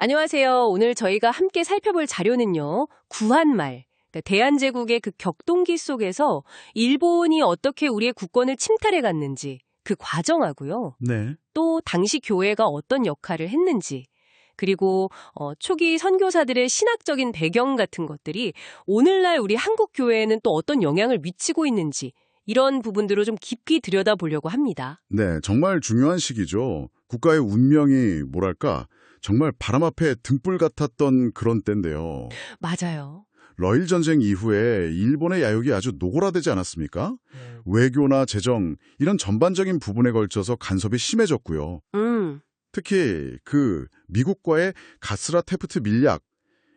안녕하세요. 오늘 저희가 함께 살펴볼 자료는요. 구한말, 그러니까 대한제국의 그 격동기 속에서 일본이 어떻게 우리의 국권을 침탈해 갔는지 그 과정하고요. 네. 또 당시 교회가 어떤 역할을 했는지, 그리고 초기 선교사들의 신학적인 배경 같은 것들이 오늘날 우리 한국 교회에는 또 어떤 영향을 미치고 있는지 이런 부분들을 좀 깊이 들여다보려고 합니다. 네, 정말 중요한 시기죠. 국가의 운명이 뭐랄까 정말 바람 앞에 등불 같았던 그런 때인데요. 맞아요. 러일 전쟁 이후에 일본의 야욕이 아주 노골화되지 않았습니까? 외교나 재정 이런 전반적인 부분에 걸쳐서 간섭이 심해졌고요. 특히 그 미국과의 가스라 테프트 밀약,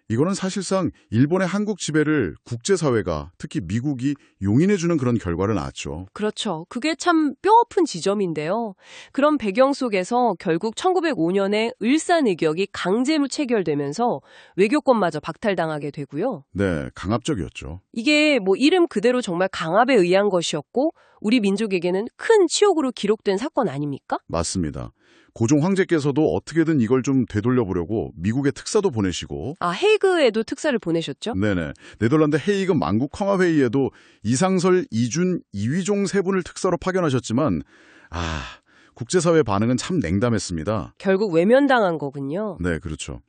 이거는 사실상 일본의 한국 지배를 국제사회가 특히 미국이 용인해주는 그런 결과를 낳았죠. 그렇죠. 그게 참 뼈아픈 지점인데요. 그런 배경 속에서 결국 1905년에 을사늑역이 강제로 체결되면서 외교권마저 박탈당하게 되고요. 네, 강압적이었죠. 이게 뭐 이름 그대로 정말 강압에 의한 것이었고 우리 민족에게는 큰 치욕으로 기록된 사건 아닙니까? 맞습니다. 고종 황제께서도 어떻게든 이걸 좀 되돌려보려고 미국에 특사도 보내시고 헤이그에도 특사를 보내셨죠? 네네. 네덜란드 헤이그 만국황화회의에도 이상설, 이준, 이휘종 세 분을 특사로 파견하셨지만 국제사회 반응은 참 냉담했습니다. 결국 외면당한 거군요. 네, 그렇죠.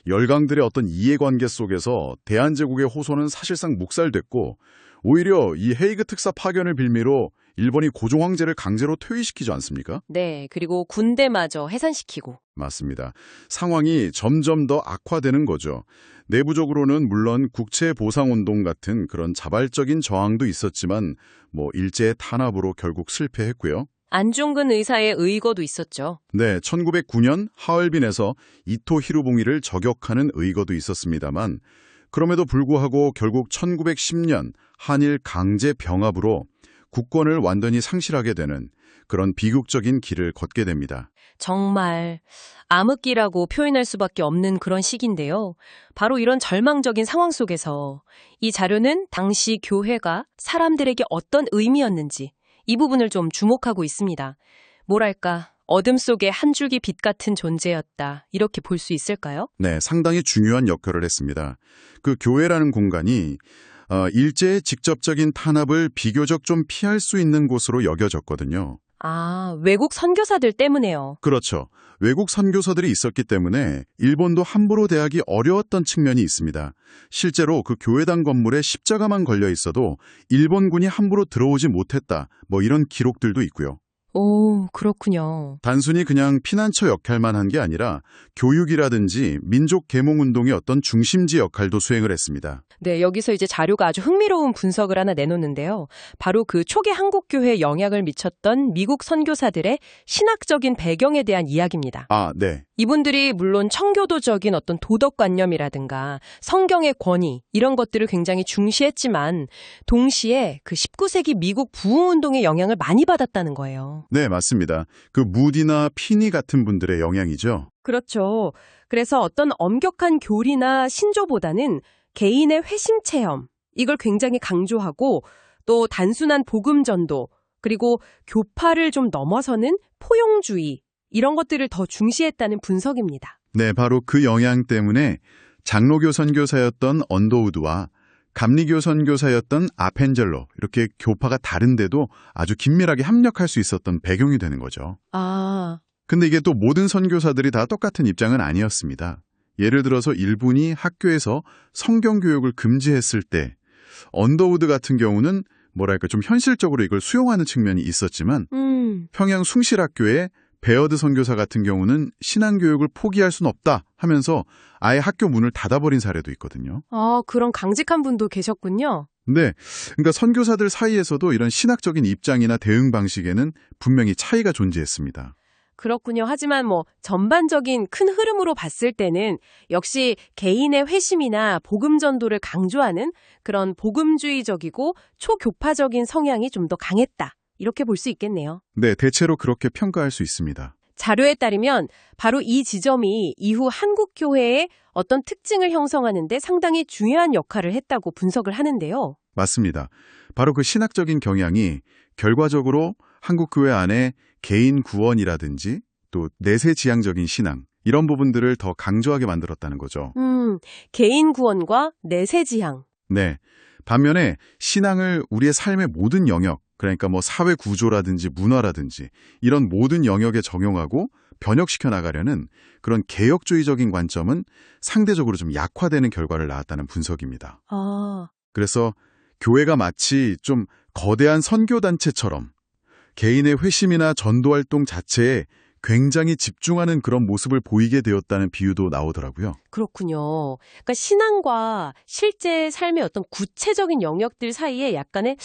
열강들의 어떤 이해관계 속에서 대한제국의 호소는 사실상 묵살됐고 오히려 이 헤이그 특사 파견을 빌미로 일본이 고종 황제를 강제로 퇴위시키지 않습니까? 네, 그리고 군대마저 해산시키고. 맞습니다. 상황이 점점 더 악화되는 거죠. 내부적으로는 물론 국채보상운동 같은 그런 자발적인 저항도 있었지만 일제의 탄압으로 결국 실패했고요. 안중근 의사의 의거도 있었죠. 네, 1909년 하얼빈에서 이토 히로부미를 저격하는 의거도 있었습니다만 그럼에도 불구하고 결국 1910년 한일 강제 병합으로 국권을 완전히 상실하게 되는 그런 비극적인 길을 걷게 됩니다. 정말 암흑기라고 표현할 수밖에 없는 그런 시기인데요. 바로 이런 절망적인 상황 속에서 이 자료는 당시 교회가 사람들에게 어떤 의미였는지 이 부분을 좀 주목하고 있습니다. 뭐랄까, 어둠 속에 한 줄기 빛 같은 존재였다. 이렇게 볼 수 있을까요? 네, 상당히 중요한 역할을 했습니다. 그 교회라는 공간이 일제의 직접적인 탄압을 비교적 좀 피할 수 있는 곳으로 여겨졌거든요. 외국 선교사들 때문에요. 그렇죠. 외국 선교사들이 있었기 때문에 일본도 함부로 대하기 어려웠던 측면이 있습니다. 실제로 그 교회당 건물에 십자가만 걸려 있어도 일본군이 함부로 들어오지 못했다. 이런 기록들도 있고요. 오, 그렇군요. 단순히 그냥 피난처 역할만 한 게 아니라 교육이라든지 민족 계몽운동의 어떤 중심지 역할도 수행을 했습니다. 네, 여기서 이제 자료가 아주 흥미로운 분석을 하나 내놓는데요. 바로 그 초기 한국교회에 영향을 미쳤던 미국 선교사들의 신학적인 배경에 대한 이야기입니다. 네. 이분들이 물론 청교도적인 어떤 도덕관념이라든가 성경의 권위 이런 것들을 굉장히 중시했지만 동시에 그 19세기 미국 부흥운동의 영향을 많이 받았다는 거예요. 네, 맞습니다. 그 무디나 피니 같은 분들의 영향이죠. 그렇죠. 그래서 어떤 엄격한 교리나 신조보다는 개인의 회심 체험, 이걸 굉장히 강조하고 또 단순한 복음 전도, 그리고 교파를 좀 넘어서는 포용주의, 이런 것들을 더 중시했다는 분석입니다. 네, 바로 그 영향 때문에 장로교 선교사였던 언더우드와 감리교 선교사였던 아펜젤로, 이렇게 교파가 다른데도 아주 긴밀하게 협력할 수 있었던 배경이 되는 거죠. 근데 이게 또 모든 선교사들이 다 똑같은 입장은 아니었습니다. 예를 들어서 일본이 학교에서 성경 교육을 금지했을 때 언더우드 같은 경우는 좀 현실적으로 이걸 수용하는 측면이 있었지만 평양 숭실학교의 베어드 선교사 같은 경우는 신앙교육을 포기할 순 없다 하면서 아예 학교 문을 닫아버린 사례도 있거든요. 그런 강직한 분도 계셨군요. 네, 그러니까 선교사들 사이에서도 이런 신학적인 입장이나 대응 방식에는 분명히 차이가 존재했습니다. 그렇군요. 하지만 전반적인 큰 흐름으로 봤을 때는 역시 개인의 회심이나 복음 전도를 강조하는 그런 복음주의적이고 초교파적인 성향이 좀 더 강했다. 이렇게 볼 수 있겠네요. 네, 대체로 그렇게 평가할 수 있습니다. 자료에 따르면 바로 이 지점이 이후 한국교회의 어떤 특징을 형성하는 데 상당히 중요한 역할을 했다고 분석을 하는데요. 맞습니다. 바로 그 신학적인 경향이 결과적으로 한국교회 안에 개인 구원이라든지 또 내세지향적인 신앙, 이런 부분들을 더 강조하게 만들었다는 거죠. 개인 구원과 내세 지향. 네. 반면에 신앙을 우리의 삶의 모든 영역, 그러니까 뭐 사회 구조라든지 문화라든지 이런 모든 영역에 적용하고 변혁시켜 나가려는 그런 개혁주의적인 관점은 상대적으로 좀 약화되는 결과를 낳았다는 분석입니다. 아, 그래서 교회가 마치 좀 거대한 선교단체처럼 개인의 회심이나 전도활동 자체에 굉장히 집중하는 그런 모습을 보이게 되었다는 비유도 나오더라고요. 그렇군요. 그러니까 신앙과 실제 삶의 어떤 구체적인 영역들 사이에 약간의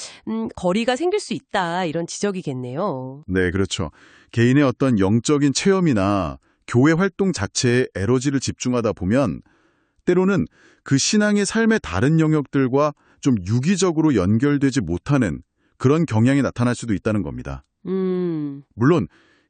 거리가 생길 수 있다 이런 지적이겠네요. 네, 그렇죠. 개인의 어떤 영적인 체험이나 교회 활동 자체에 에너지를 집중하다 보면 때로는 그 신앙의 삶의 다른 영역들과 좀 유기적으로 연결되지 못하는 그런 경향이 나타날 수도 있다는 겁니다. 물론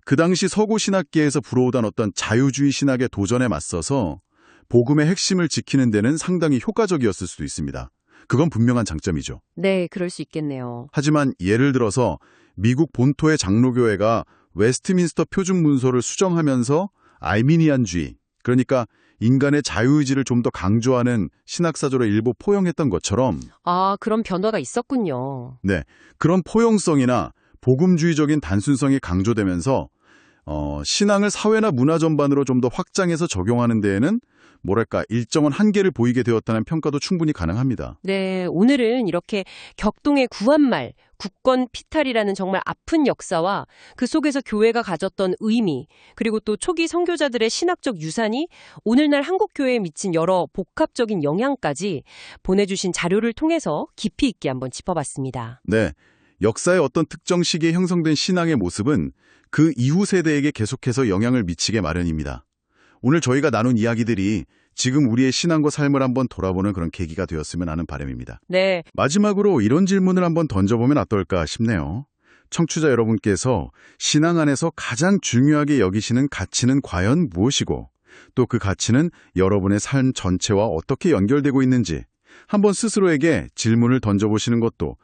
그 당시 서구 신학계에서 불어오던 어떤 자유주의 신학의 도전에 맞서서 복음의 핵심을 지키는 데는 상당히 효과적이었을 수도 있습니다. 그건 분명한 장점이죠. 네, 그럴 수 있겠네요. 하지만 예를 들어서 미국 본토의 장로교회가 웨스트민스터 표준 문서를 수정하면서 알미니안주의, 그러니까 인간의 자유의지를 좀 더 강조하는 신학사조를 일부 포용했던 것처럼 아, 그런 변화가 있었군요. 네, 그런 포용성이나 복음주의적인 단순성이 강조되면서 신앙을 사회나 문화 전반으로 좀 더 확장해서 적용하는 데에는 뭐랄까 일정한 한계를 보이게 되었다는 평가도 충분히 가능합니다. 네, 오늘은 이렇게 격동의 구한말, 국권 피탈이라는 정말 아픈 역사와 그 속에서 교회가 가졌던 의미, 그리고 또 초기 선교자들의 신학적 유산이 오늘날 한국 교회에 미친 여러 복합적인 영향까지 보내주신 자료를 통해서 깊이 있게 한번 짚어봤습니다. 네, 역사의 어떤 특정 시기에 형성된 신앙의 모습은 그 이후 세대에게 계속해서 영향을 미치게 마련입니다. 오늘 저희가 나눈 이야기들이 지금 우리의 신앙과 삶을 한번 돌아보는 그런 계기가 되었으면 하는 바람입니다. 네, 마지막으로 이런 질문을 한번 던져보면 어떨까 싶네요. 청취자 여러분께서 신앙 안에서 가장 중요하게 여기시는 가치는 과연 무엇이고 또 그 가치는 여러분의 삶 전체와 어떻게 연결되고 있는지 한번 스스로에게 질문을 던져보시는 것도